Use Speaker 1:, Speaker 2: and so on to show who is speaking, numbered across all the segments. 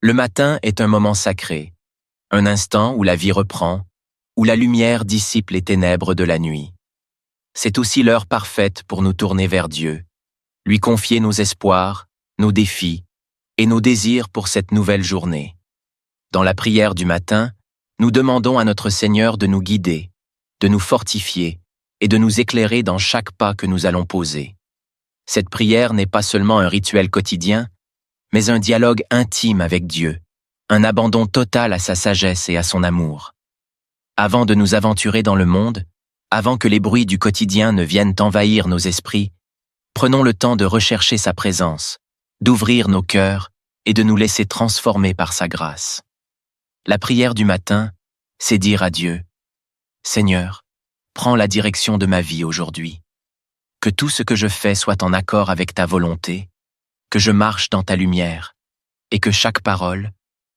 Speaker 1: Le matin est un moment sacré, un instant où la vie reprend, où la lumière dissipe les ténèbres de la nuit. C'est aussi l'heure parfaite pour nous tourner vers Dieu, lui confier nos espoirs, nos défis et nos désirs pour cette nouvelle journée. Dans la prière du matin, nous demandons à notre Seigneur de nous guider, de nous fortifier et de nous éclairer dans chaque pas que nous allons poser. Cette prière n'est pas seulement un rituel quotidien, mais un dialogue intime avec Dieu, un abandon total à sa sagesse et à son amour. Avant de nous aventurer dans le monde, avant que les bruits du quotidien ne viennent envahir nos esprits, prenons le temps de rechercher sa présence, d'ouvrir nos cœurs et de nous laisser transformer par sa grâce. La prière du matin, c'est dire à Dieu, « Seigneur, prends la direction de ma vie aujourd'hui. Que tout ce que je fais soit en accord avec ta volonté, que je marche dans ta lumière, et que chaque parole,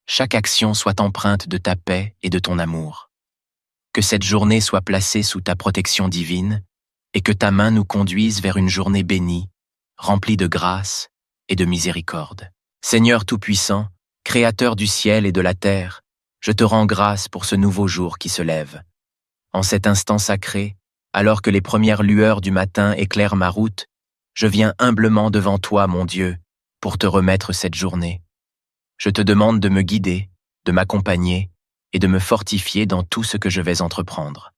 Speaker 1: chaque action soit empreinte de ta paix et de ton amour. Que cette journée soit placée sous ta protection divine, et que ta main nous conduise vers une journée bénie, remplie de grâce et de miséricorde. Seigneur Tout-Puissant, Créateur du ciel et de la terre, je te rends grâce pour ce nouveau jour qui se lève. En cet instant sacré, alors que les premières lueurs du matin éclairent ma route, je viens humblement devant toi, mon Dieu, pour te remettre cette journée. Je te demande de me guider, de m'accompagner et de me fortifier dans tout ce que je vais entreprendre.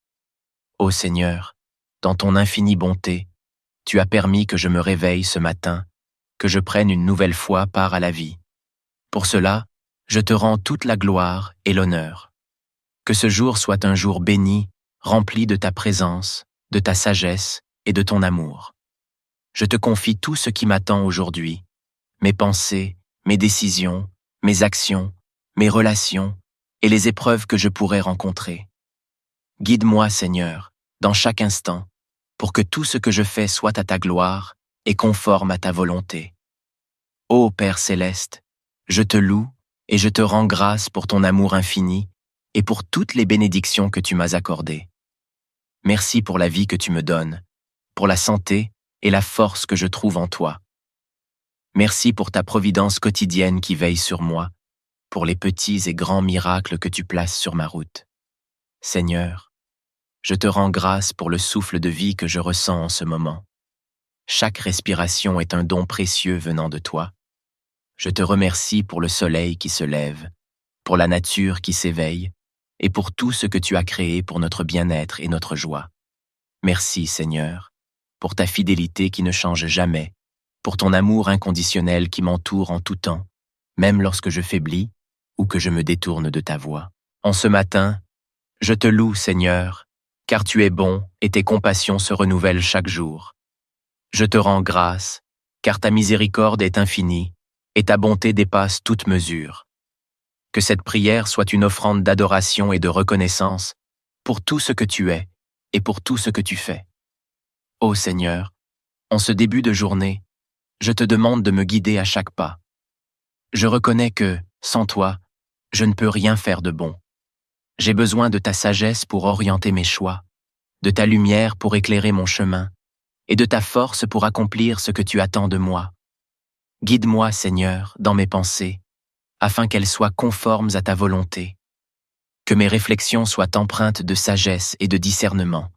Speaker 1: Ô Seigneur, dans ton infinie bonté, tu as permis que je me réveille ce matin, que je prenne une nouvelle fois part à la vie. Pour cela, je te rends toute la gloire et l'honneur. Que ce jour soit un jour béni, rempli de ta présence, de ta sagesse et de ton amour. Je te confie tout ce qui m'attend aujourd'hui, mes pensées, mes décisions, mes actions, mes relations et les épreuves que je pourrais rencontrer. Guide-moi, Seigneur, dans chaque instant, pour que tout ce que je fais soit à ta gloire et conforme à ta volonté. Ô Père céleste, je te loue et je te rends grâce pour ton amour infini et pour toutes les bénédictions que tu m'as accordées. Merci pour la vie que tu me donnes, pour la santé et la force que je trouve en toi. Merci pour ta providence quotidienne qui veille sur moi, pour les petits et grands miracles que tu places sur ma route. Seigneur, je te rends grâce pour le souffle de vie que je ressens en ce moment. Chaque respiration est un don précieux venant de toi. Je te remercie pour le soleil qui se lève, pour la nature qui s'éveille, et pour tout ce que tu as créé pour notre bien-être et notre joie. Merci, Seigneur, pour ta fidélité qui ne change jamais, pour ton amour inconditionnel qui m'entoure en tout temps, même lorsque je faiblis ou que je me détourne de ta voie. En ce matin, je te loue, Seigneur, car tu es bon et tes compassions se renouvellent chaque jour. Je te rends grâce, car ta miséricorde est infinie et ta bonté dépasse toute mesure. Que cette prière soit une offrande d'adoration et de reconnaissance pour tout ce que tu es et pour tout ce que tu fais. Ô Seigneur, en ce début de journée, je te demande de me guider à chaque pas. Je reconnais que, sans toi, je ne peux rien faire de bon. J'ai besoin de ta sagesse pour orienter mes choix, de ta lumière pour éclairer mon chemin, et de ta force pour accomplir ce que tu attends de moi. Guide-moi, Seigneur, dans mes pensées, afin qu'elles soient conformes à ta volonté. Que mes réflexions soient empreintes de sagesse et de discernement.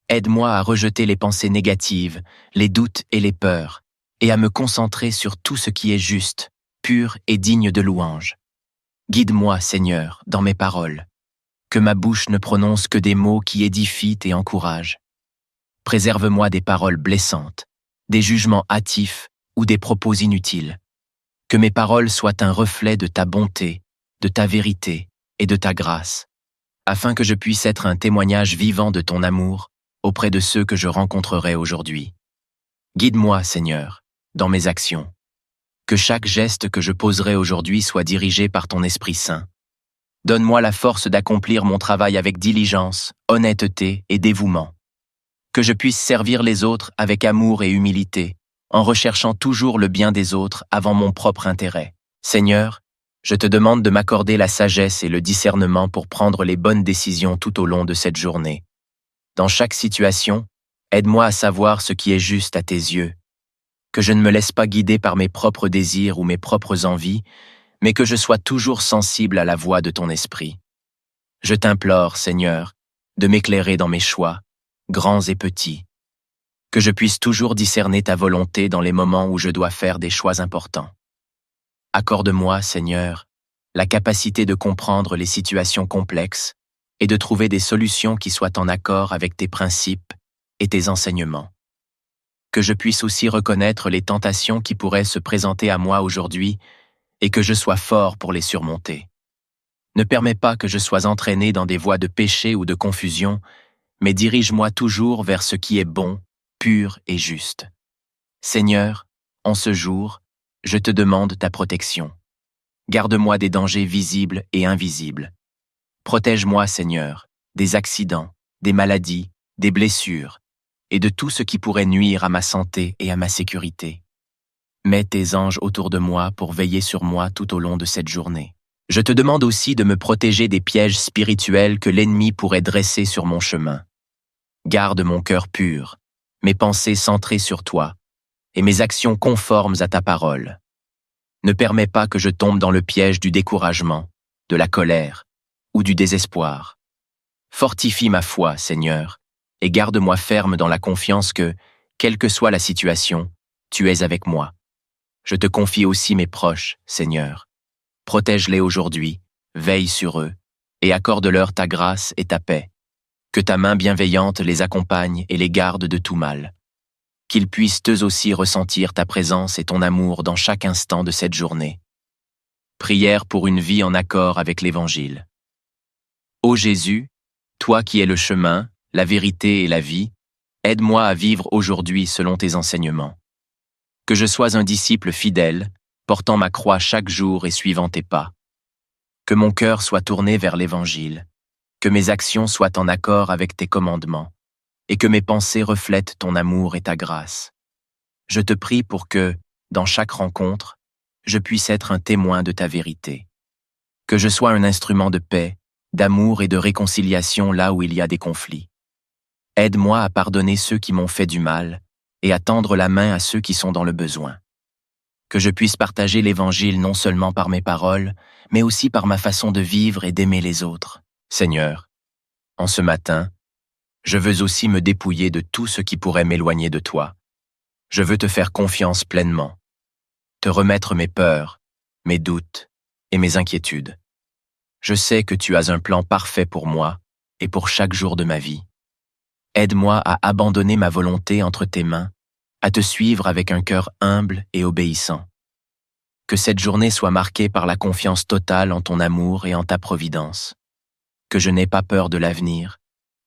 Speaker 1: Aide-moi à rejeter les pensées négatives, les doutes et les peurs, et à me concentrer sur tout ce qui est juste, pur et digne de louange. Guide-moi, Seigneur, dans mes paroles. Que ma bouche ne prononce que des mots qui édifient et encouragent. Préserve-moi des paroles blessantes, des jugements hâtifs ou des propos inutiles. Que mes paroles soient un reflet de ta bonté, de ta vérité et de ta grâce, afin que je puisse être un témoignage vivant de ton amour auprès de ceux que je rencontrerai aujourd'hui. Guide-moi, Seigneur, dans mes actions. Que chaque geste que je poserai aujourd'hui soit dirigé par ton Esprit Saint. Donne-moi la force d'accomplir mon travail avec diligence, honnêteté et dévouement. Que je puisse servir les autres avec amour et humilité, en recherchant toujours le bien des autres avant mon propre intérêt. Seigneur, je te demande de m'accorder la sagesse et le discernement pour prendre les bonnes décisions tout au long de cette journée. Dans chaque situation, aide-moi à savoir ce qui est juste à tes yeux. Que je ne me laisse pas guider par mes propres désirs ou mes propres envies, mais que je sois toujours sensible à la voix de ton esprit. Je t'implore, Seigneur, de m'éclairer dans mes choix, grands et petits, que je puisse toujours discerner ta volonté dans les moments où je dois faire des choix importants. Accorde-moi, Seigneur, la capacité de comprendre les situations complexes et de trouver des solutions qui soient en accord avec tes principes et tes enseignements. Que je puisse aussi reconnaître les tentations qui pourraient se présenter à moi aujourd'hui et que je sois fort pour les surmonter. Ne permets pas que je sois entraîné dans des voies de péché ou de confusion, mais dirige-moi toujours vers ce qui est bon, pur et juste. Seigneur, en ce jour, je te demande ta protection. Garde-moi des dangers visibles et invisibles. Protège-moi, Seigneur, des accidents, des maladies, des blessures, et de tout ce qui pourrait nuire à ma santé et à ma sécurité. Mets tes anges autour de moi pour veiller sur moi tout au long de cette journée. Je te demande aussi de me protéger des pièges spirituels que l'ennemi pourrait dresser sur mon chemin. Garde mon cœur pur, mes pensées centrées sur toi, et mes actions conformes à ta parole. Ne permets pas que je tombe dans le piège du découragement, de la colère ou du désespoir. Fortifie ma foi, Seigneur, et garde-moi ferme dans la confiance que, quelle que soit la situation, tu es avec moi. Je te confie aussi mes proches, Seigneur. Protège-les aujourd'hui, veille sur eux, et accorde-leur ta grâce et ta paix. Que ta main bienveillante les accompagne et les garde de tout mal. Qu'ils puissent eux aussi ressentir ta présence et ton amour dans chaque instant de cette journée. Prière pour une vie en accord avec l'Évangile. Ô Jésus, toi qui es le chemin, la vérité et la vie, aide-moi à vivre aujourd'hui selon tes enseignements. Que je sois un disciple fidèle, portant ma croix chaque jour et suivant tes pas. Que mon cœur soit tourné vers l'Évangile, que mes actions soient en accord avec tes commandements, et que mes pensées reflètent ton amour et ta grâce. Je te prie pour que, dans chaque rencontre, je puisse être un témoin de ta vérité. Que je sois un instrument de paix, d'amour et de réconciliation là où il y a des conflits. Aide-moi à pardonner ceux qui m'ont fait du mal et à tendre la main à ceux qui sont dans le besoin. Que je puisse partager l'Évangile non seulement par mes paroles, mais aussi par ma façon de vivre et d'aimer les autres. Seigneur, en ce matin, je veux aussi me dépouiller de tout ce qui pourrait m'éloigner de toi. Je veux te faire confiance pleinement, te remettre mes peurs, mes doutes et mes inquiétudes. Je sais que tu as un plan parfait pour moi et pour chaque jour de ma vie. Aide-moi à abandonner ma volonté entre tes mains, à te suivre avec un cœur humble et obéissant. Que cette journée soit marquée par la confiance totale en ton amour et en ta providence. Que je n'ai pas peur de l'avenir,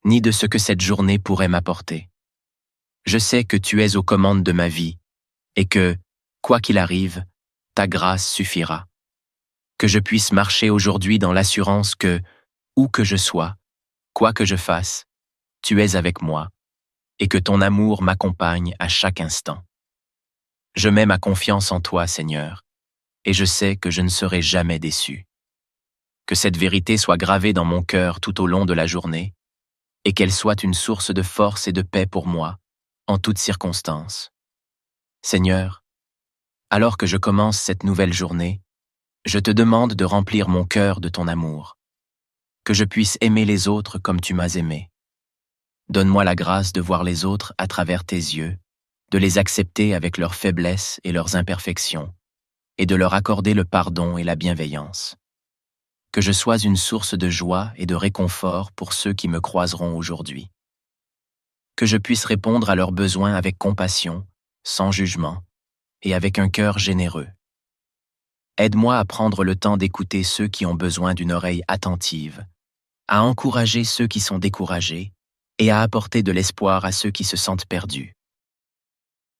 Speaker 1: ni de ce que cette journée pourrait m'apporter. Je sais que tu es aux commandes de ma vie et que, quoi qu'il arrive, ta grâce suffira. Que je puisse marcher aujourd'hui dans l'assurance que, où que je sois, quoi que je fasse, tu es avec moi et que ton amour m'accompagne à chaque instant. Je mets ma confiance en toi, Seigneur, et je sais que je ne serai jamais déçu. Que cette vérité soit gravée dans mon cœur tout au long de la journée et qu'elle soit une source de force et de paix pour moi, en toutes circonstances. Seigneur, alors que je commence cette nouvelle journée, je te demande de remplir mon cœur de ton amour, que je puisse aimer les autres comme tu m'as aimé. Donne-moi la grâce de voir les autres à travers tes yeux, de les accepter avec leurs faiblesses et leurs imperfections, et de leur accorder le pardon et la bienveillance. Que je sois une source de joie et de réconfort pour ceux qui me croiseront aujourd'hui. Que je puisse répondre à leurs besoins avec compassion, sans jugement, et avec un cœur généreux. Aide-moi à prendre le temps d'écouter ceux qui ont besoin d'une oreille attentive, à encourager ceux qui sont découragés et à apporter de l'espoir à ceux qui se sentent perdus.